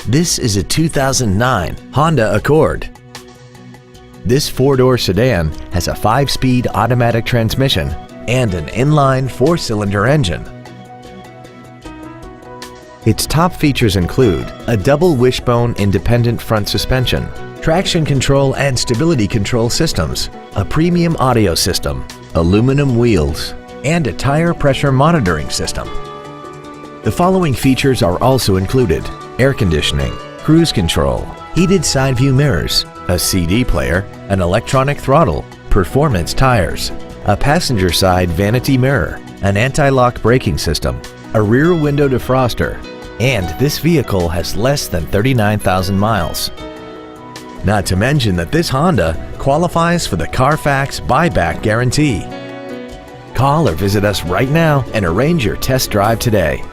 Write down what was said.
This is a 2009 Honda Accord. This four-door sedan has a 5-speed automatic transmission and an inline 4-cylinder engine. Its top features include a double wishbone independent front suspension, traction control and stability control systems, a premium audio system, aluminum wheels, and a tire pressure monitoring system. The following features are also included: air conditioning, cruise control, heated side view mirrors, a CD player, an electronic throttle, performance tires, a passenger side vanity mirror, an anti-lock braking system, a rear window defroster, and this vehicle has less than 39,000 miles. Not to mention that this Honda qualifies for the Carfax buyback guarantee. Call or visit us right now and arrange your test drive today.